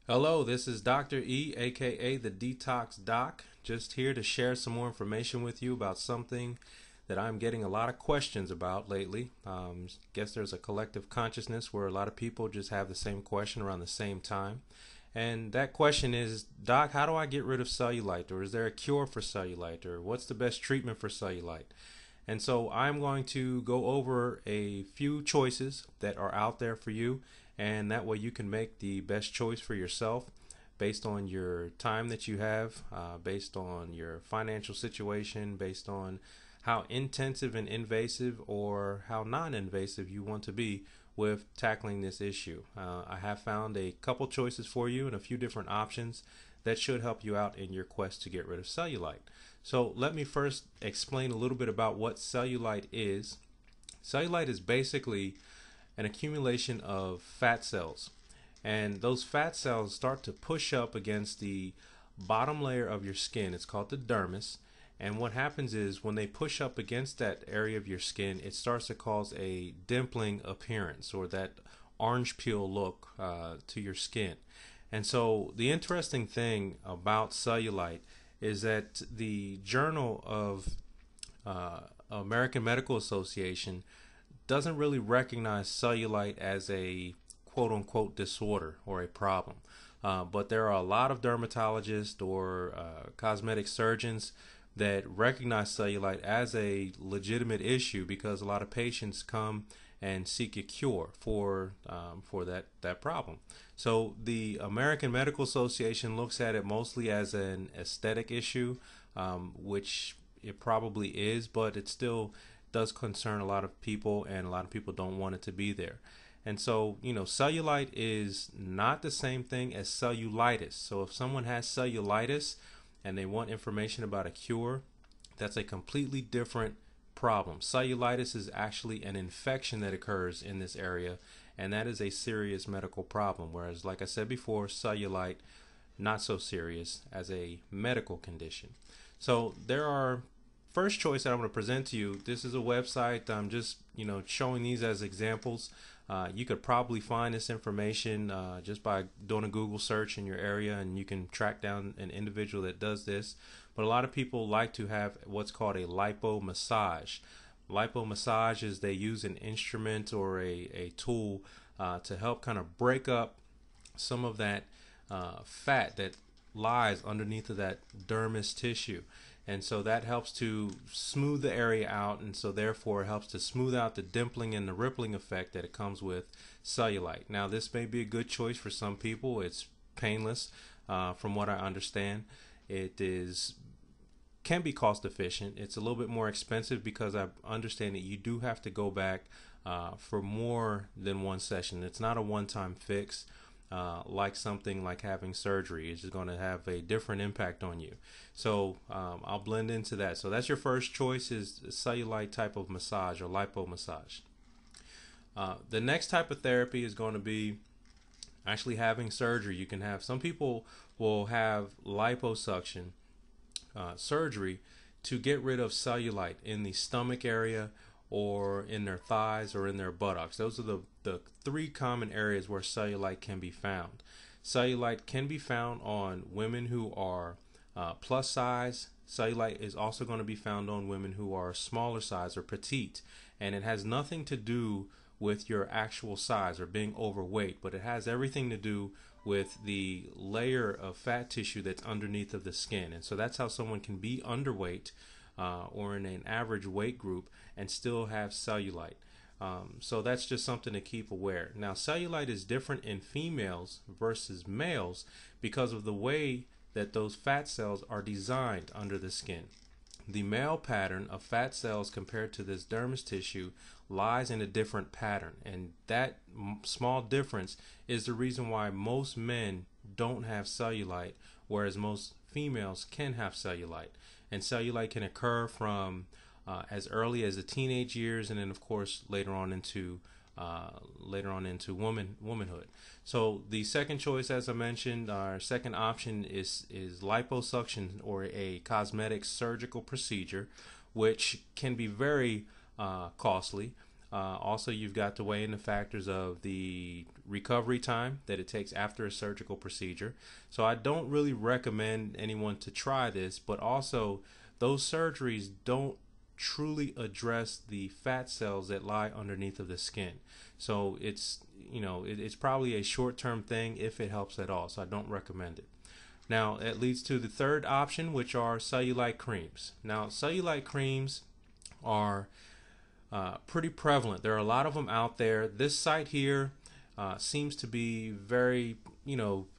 Hello, this is Dr. E, aka the Detox Doc, just here to share some more information with you about something that I'm getting a lot of questions about lately. Guess there's a collective consciousness where a lot of people just have the same question around the same time. And that question is, Doc, how do I get rid of cellulite? Or is there a cure for cellulite? Or what's the best treatment for cellulite? And so I'm going to go over a few choices that are out there for you, and that way you can make the best choice for yourself based on your time that you have, based on your financial situation, based on how intensive and invasive or how non-invasive you want to be with tackling this issue. I have found a couple choices for you and a few different options that should help you out in your quest to get rid of cellulite. So let me first explain a little bit about what cellulite is. Cellulite is basically an accumulation of fat cells, and those fat cells start to push up against the bottom layer of your skin. It's called the dermis. And what happens is when they push up against that area of your skin, it starts to cause a dimpling appearance or that orange peel look to your skin. And so the interesting thing about cellulite is that the Journal of American Medical Association doesn't really recognize cellulite as a quote unquote disorder or a problem. But there are a lot of dermatologists or cosmetic surgeons that recognize cellulite as a legitimate issue because a lot of patients come and seek a cure for that problem. So the American Medical Association looks at it mostly as an aesthetic issue, which it probably is, but it still does concern a lot of people, and a lot of people don't want it to be there. And so, cellulite is not the same thing as cellulitis. So if someone has cellulitis and they want information about a cure, that's a completely different problem. Cellulitis is actually an infection that occurs in this area, and that is a serious medical problem. Whereas, like I said before, cellulite, not so serious as a medical condition. So there are first choice that I'm going to present to you. This is a website. I'm just showing these as examples. You could probably find this information just by doing a Google search in your area, and you can track down an individual that does this. But a lot of people like to have what's called a lipo massage. Lipo massage is they use an instrument or a tool to help kind of break up some of that fat that lies underneath of that dermis tissue. And so that helps to smooth the area out, and so therefore it helps to smooth out the dimpling and the rippling effect that it comes with cellulite. Now this may be a good choice for some people. It's painless from what I understand. It can be cost efficient. It's a little bit more expensive because I understand that you do have to go back for more than one session. It's not a one-time fix. Like something like having surgery, it's just going to have a different impact on you. So I'll blend into that. So that's your first choice, is cellulite type of massage or lipo massage. The next type of therapy is going to be actually having surgery. You can have, some people will have liposuction surgery to get rid of cellulite in the stomach area or in their thighs or in their buttocks. Those are the three common areas where cellulite can be found. Cellulite can be found on women who are plus size. Cellulite is also going to be found on women who are smaller size or petite. And it has nothing to do with your actual size or being overweight, but it has everything to do with the layer of fat tissue that's underneath of the skin. And so that's how someone can be underweight or in an average weight group and still have cellulite. So that's just something to keep aware. Now, cellulite is different in females versus males because of the way that those fat cells are designed under the skin. The male pattern of fat cells compared to this dermis tissue lies in a different pattern, and that small difference is the reason why most men don't have cellulite, whereas most females can have cellulite. And cellulite can occur from as early as the teenage years, and then of course later on into womanhood. So the second choice, as I mentioned, our second option is liposuction, or a cosmetic surgical procedure, which can be very costly. Also, you've got to weigh in the factors of the recovery time that it takes after a surgical procedure. So I don't really recommend anyone to try this, but also those surgeries don't truly address the fat cells that lie underneath of the skin. So it's, it's probably a short-term thing if it helps at all. So I don't recommend it. Now it leads to the third option, which are cellulite creams. Now cellulite creams are pretty prevalent. There are a lot of them out there. This site here seems to be very,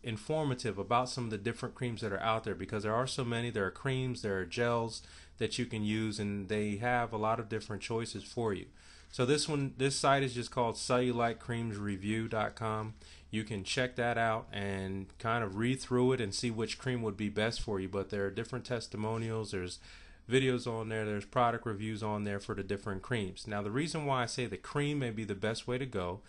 informative about some of the different creams that are out there, because there are so many. There are creams, there are gels that you can use, and they have a lot of different choices for you. So this site is just called cellulitecreamsreview.com. You can check that out and kind of read through it and see which cream would be best for you. But there are different testimonials, there's videos on there, there's product reviews on there for the different creams. Now the reason why I say the cream may be the best way to go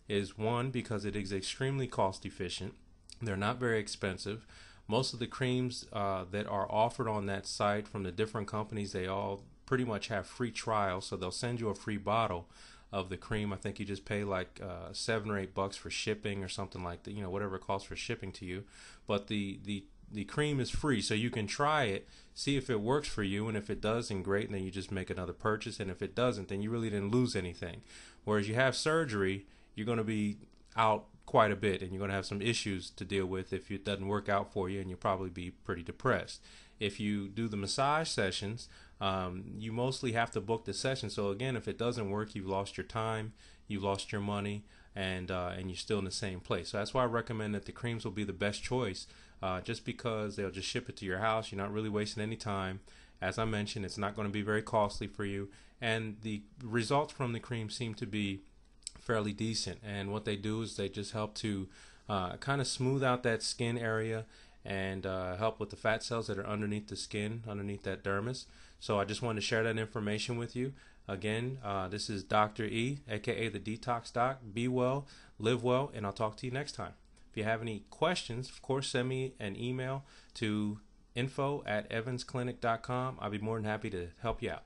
is, one, because it is extremely cost efficient. They're not very expensive. Most of the creams that are offered on that site from the different companies, they all pretty much have free trials, so they'll send you a free bottle of the cream. I think you just pay like $7 or $8 for shipping or something like that, whatever it costs for shipping to you. But the cream is free, so you can try it, see if it works for you, and if it does, then great, and then you just make another purchase, and if it doesn't, then you really didn't lose anything. Whereas you have surgery, you're going to be out quite a bit, and you're going to have some issues to deal with if it doesn't work out for you, and you'll probably be pretty depressed. If you do the massage sessions, you mostly have to book the session. So again, if it doesn't work, you've lost your time, you've lost your money, and you're still in the same place. So that's why I recommend that the creams will be the best choice, just because they'll just ship it to your house. You're not really wasting any time. As I mentioned, it's not going to be very costly for you, and the results from the cream seem to be fairly decent. And what they do is they just help to kind of smooth out that skin area and help with the fat cells that are underneath the skin, underneath that dermis. So I just wanted to share that information with you. Again, this is Dr. E, aka the Detox Doc. Be well, live well, and I'll talk to you next time. If you have any questions, of course, send me an email to info@evansclinic.com. I'll be more than happy to help you out.